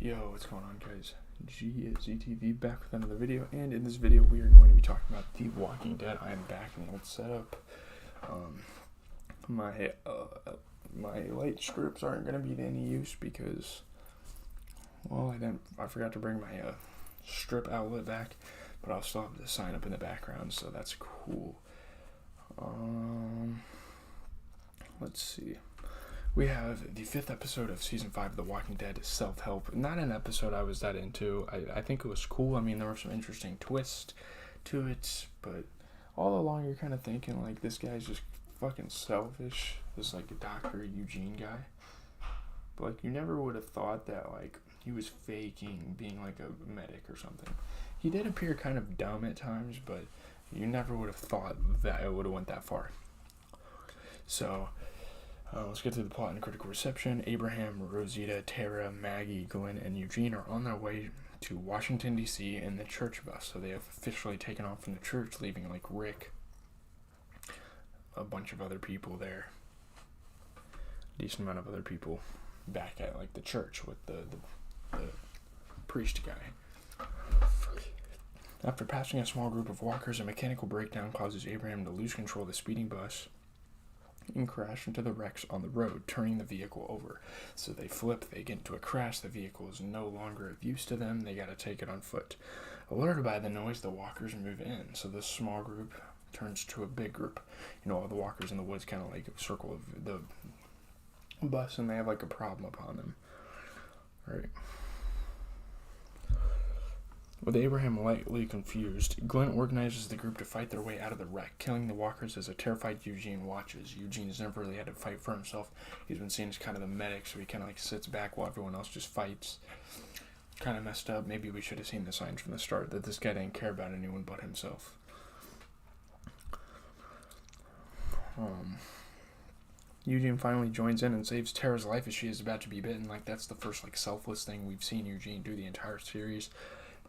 Yo, what's going on, guys? GZTV back with another video, and in this video we are going to be talking about The Walking Dead. I am back in the old setup. My light strips aren't going to be of any use because, well, I forgot to bring my strip outlet back, but I'll still have the sign up in the background, so that's cool. Let's see. We have the 5th episode of Season 5 of The Walking Dead, Self-Help. Not an episode I was that into. I think it was cool. I mean, there were some interesting twists to it, but all along you're kind of thinking, like, this guy's just fucking selfish. This, like, Dr. Eugene guy. But, like, you never would have thought that, like, he was faking being, like, a medic or something. He did appear kind of dumb at times, but you never would have thought that it would have went that far. So, let's get to the plot and critical reception. Abraham, Rosita, Tara, Maggie, Glenn, and Eugene are on their way to Washington, D.C. in the church bus. So they have officially taken off from the church, leaving, like, Rick, a bunch of other people there. Decent amount of other people back at, like, the church with the priest guy. After passing a small group of walkers, a mechanical breakdown causes Abraham to lose control of the speeding bus and crash into the wrecks on the road, turning the vehicle over. So they flip, they get into a crash, the vehicle is no longer of use to them, they gotta take it on foot. Alerted by the noise, the walkers move in, so this small group turns to a big group. You know, all the walkers in the woods kind of like circle the bus, and they have like a problem upon them. Right. With Abraham lightly confused, Glenn organizes the group to fight their way out of the wreck, killing the walkers as a terrified Eugene watches. Eugene's never really had to fight for himself. He's been seen as kind of the medic, so he kind of like sits back while everyone else just fights. Kind of messed up. Maybe we should have seen the signs from the start that this guy didn't care about anyone but himself. Eugene finally joins in and saves Tara's life as she is about to be bitten. Like, that's the first like selfless thing we've seen Eugene do the entire series.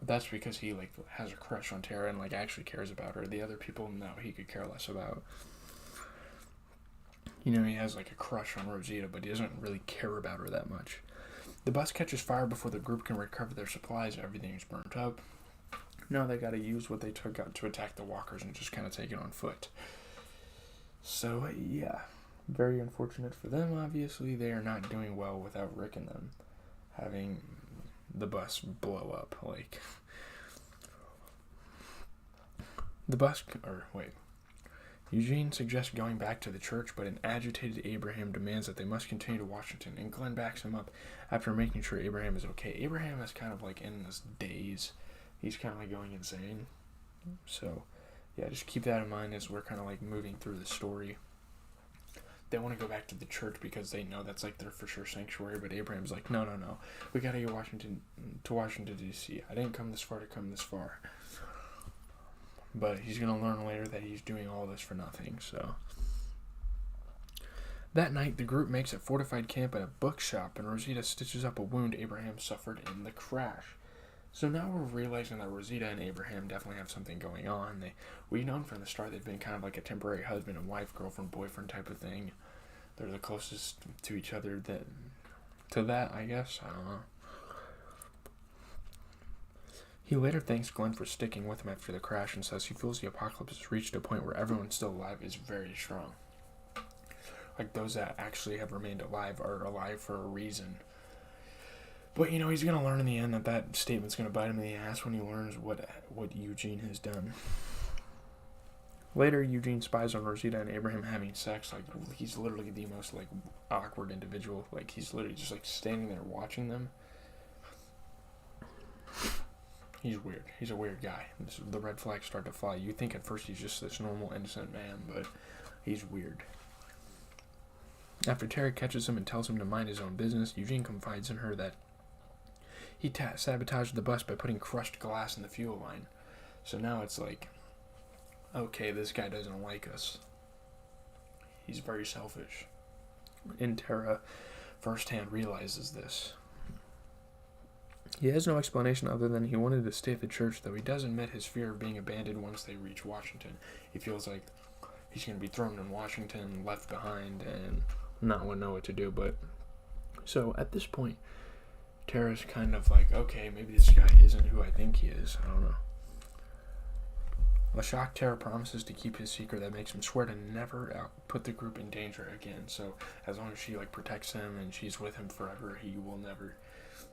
That's because he, like, has a crush on Tara and, like, actually cares about her. The other people, no, he could care less about. You know, he has, like, a crush on Rosita, but he doesn't really care about her that much. The bus catches fire before the group can recover their supplies. Everything's burnt up. Now they gotta use what they took out to attack the walkers and just kind of take it on foot. So, yeah. Very unfortunate for them, obviously. They are not doing well without Rick and them having the bus blow up. Like, Eugene suggests going back to the church, but an agitated Abraham demands that they must continue to Washington, and Glenn backs him up after making sure Abraham is okay. Abraham is kind of like in this daze. He's kind of like going insane. So, yeah, just keep that in mind as we're kind of like moving through the story. They want to go back to the church because they know that's like their for sure sanctuary, but Abraham's like, no, we gotta go to Washington, D.C. I didn't come this far to come this far. But he's gonna learn later that he's doing all this for nothing, so. That night, the group makes a fortified camp at a bookshop, and Rosita stitches up a wound Abraham suffered in the crash. So now we're realizing that Rosita and Abraham definitely have something going on. We've known from the start they've been kind of like a temporary husband and wife, girlfriend, boyfriend type of thing. They're the closest to each other to that, I guess. I don't know. He later thanks Glenn for sticking with him after the crash and says he feels the apocalypse has reached a point where everyone still alive is very strong. Like, those that actually have remained alive are alive for a reason. But, you know, he's going to learn in the end that statement's going to bite him in the ass when he learns what Eugene has done. Later, Eugene spies on Rosita and Abraham having sex. Like, he's literally the most, like, awkward individual. Like, he's literally just, like, standing there watching them. He's weird. He's a weird guy. The red flags start to fly. You think at first he's just this normal, innocent man, but he's weird. After Tara catches him and tells him to mind his own business, Eugene confides in her that he sabotaged the bus by putting crushed glass in the fuel line. So now it's like, okay, this guy doesn't like us. He's very selfish. And Tara firsthand realizes this. He has no explanation other than he wanted to stay at the church, though he does admit his fear of being abandoned once they reach Washington. He feels like he's going to be thrown in Washington, left behind, and not know what to do. But so at this point, Tara's kind of like, okay, maybe this guy isn't who I think he is. I don't know. Lashak, Tara promises to keep his secret that makes him swear to never put the group in danger again. So as long as she protects him and she's with him forever, he will never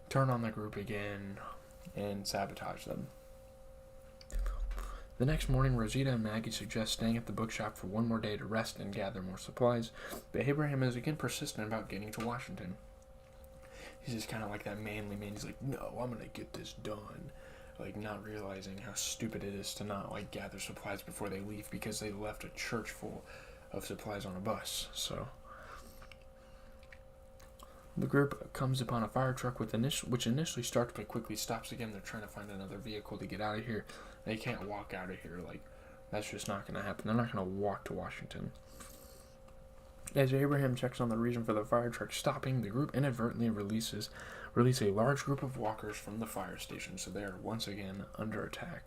turn on the group again and sabotage them. The next morning, Rosita and Maggie suggest staying at the bookshop for one more day to rest and gather more supplies, but Abraham is again persistent about getting to Washington. He's just kind of like that manly man. He's like, no, I'm going to get this done. Not realizing how stupid it is to not, gather supplies before they leave because they left a church full of supplies on a bus. So the group comes upon a fire truck which initially starts but quickly stops again. They're trying to find another vehicle to get out of here. They can't walk out of here. That's just not going to happen. They're not going to walk to Washington. As Abraham checks on the reason for the fire truck stopping, the group inadvertently release a large group of walkers from the fire station, so they are once again under attack.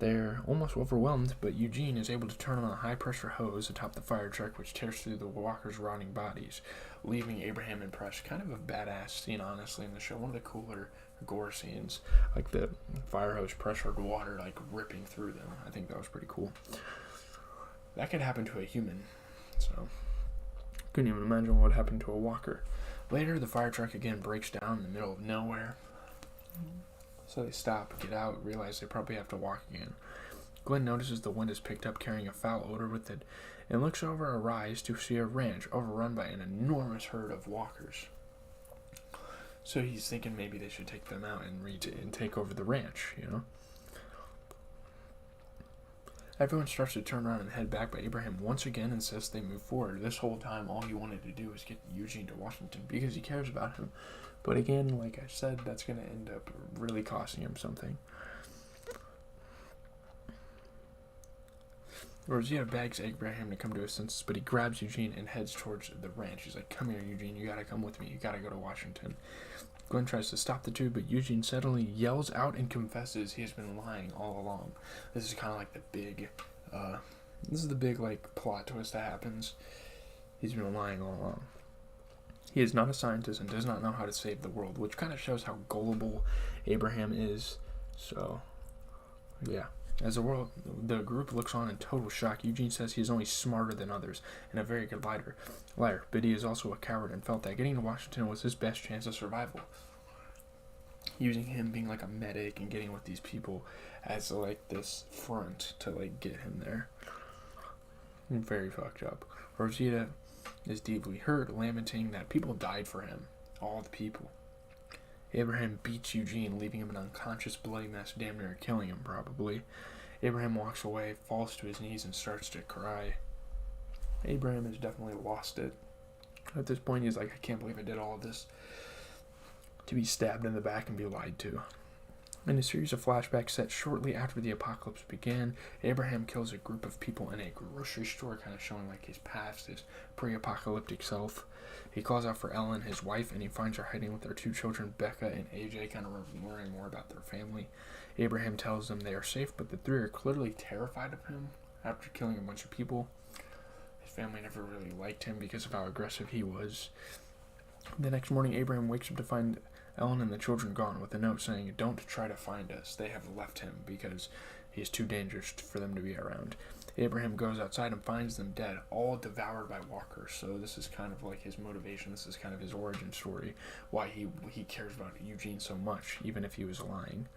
They're almost overwhelmed, but Eugene is able to turn on a high-pressure hose atop the fire truck, which tears through the walkers' rotting bodies, leaving Abraham impressed. Kind of a badass scene, honestly, in the show. One of the cooler gore scenes, the fire hose pressured water, ripping through them. I think that was pretty cool. That could happen to a human, so couldn't even imagine what would happen to a walker. Later, the fire truck again breaks down in the middle of nowhere. So they stop, get out, realize they probably have to walk again. Glenn notices the wind is picked up carrying a foul odor with it, and looks over a rise to see a ranch overrun by an enormous herd of walkers. So he's thinking maybe they should take them out and take over the ranch, Everyone starts to turn around and head back, but Abraham once again insists they move forward. This whole time, all he wanted to do was get Eugene to Washington because he cares about him. But again, like I said, that's going to end up really costing him something. Rosita begs Abraham to come to his senses, but he grabs Eugene and heads towards the ranch. He's like, come here, Eugene, you gotta come with me. You gotta go to Washington. Glenn tries to stop the two, but Eugene suddenly yells out and confesses he has been lying all along. This is kind of the big, plot twist that happens. He's been lying all along. He is not a scientist and does not know how to save the world, which kind of shows how gullible Abraham is. So, yeah. As the group looks on in total shock, Eugene says he is only smarter than others and a very good liar. But he is also a coward and felt that getting to Washington was his best chance of survival. Using him being a medic and getting with these people as this front to get him there. Very fucked up. Rosita is deeply hurt, lamenting that people died for him. All the people. Abraham beats Eugene, leaving him an unconscious, bloody mess, damn near killing him, probably. Abraham walks away, falls to his knees, and starts to cry. Abraham has definitely lost it. At this point, he's like, I can't believe I did all of this. To be stabbed in the back and be lied to. In a series of flashbacks set shortly after the apocalypse began, Abraham kills a group of people in a grocery store, kind of showing his past, his pre-apocalyptic self. He calls out for Ellen, his wife, and he finds her hiding with their two children, Becca and AJ, kind of learning more about their family. Abraham tells them they are safe, but the three are clearly terrified of him after killing a bunch of people. His family never really liked him because of how aggressive he was. The next morning, Abraham wakes up to find Ellen and the children gone, with a note saying, don't try to find us. They have left him because he's too dangerous for them to be around. Abraham goes outside and finds them dead, all devoured by walkers. So this is kind of his motivation. This is kind of his origin story, why he cares about Eugene so much, even if he was lying.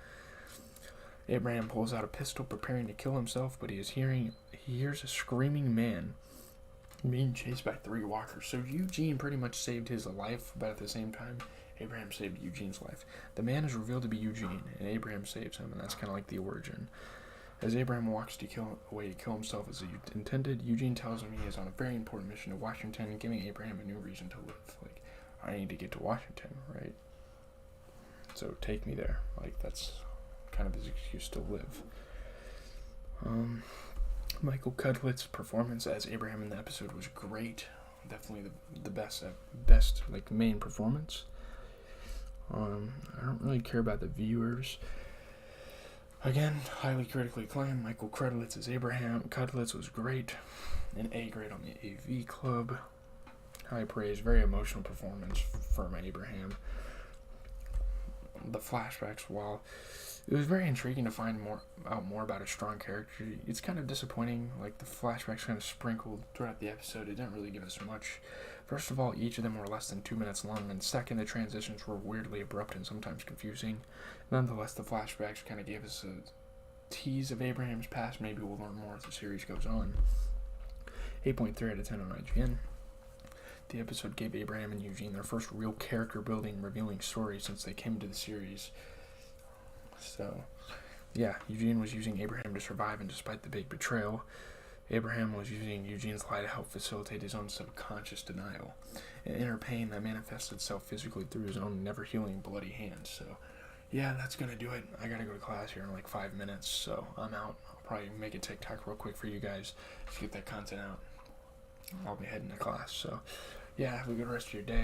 Abraham pulls out a pistol, preparing to kill himself, but he hears a screaming man being chased by three walkers. So Eugene pretty much saved his life, but at the same time, Abraham saved Eugene's life. The man is revealed to be Eugene, and Abraham saves him, and that's kind of the origin. As Abraham walks away to kill himself as he intended, Eugene tells him he is on a very important mission to Washington, giving Abraham a new reason to live. I need to get to Washington, right? So take me there. That's kind of his excuse to live. Michael Cudlitt's performance as Abraham in the episode was great. Definitely the best main performance. I don't really care about the viewers. Again, highly critically acclaimed. Michael Cudlitz as Abraham. Cudlitz was great. An A grade on the AV Club. High praise. Very emotional performance from Abraham. the flashbacks, while it was very intriguing to find out more about a strong character, it's kind of disappointing. Like, the flashbacks kind of sprinkled throughout the episode. It didn't really give us much. First of all, each of them were less than 2 minutes long, and second, the transitions were weirdly abrupt and sometimes confusing. Nonetheless, the flashbacks kind of gave us a tease of Abraham's past. Maybe we'll learn more as the series goes on. 8.3 out of 10 on IGN. The episode gave Abraham and Eugene their first real character-building, revealing story since they came to the series. So, yeah, Eugene was using Abraham to survive, and despite the big betrayal, Abraham was using Eugene's lie to help facilitate his own subconscious denial. An inner pain that manifested itself physically through his own never-healing bloody hands. So, yeah, that's going to do it. I got to go to class here in like 5 minutes, so I'm out. I'll probably make a TikTok real quick for you guys to get that content out. I'll be heading to class, so yeah, have a good rest of your day.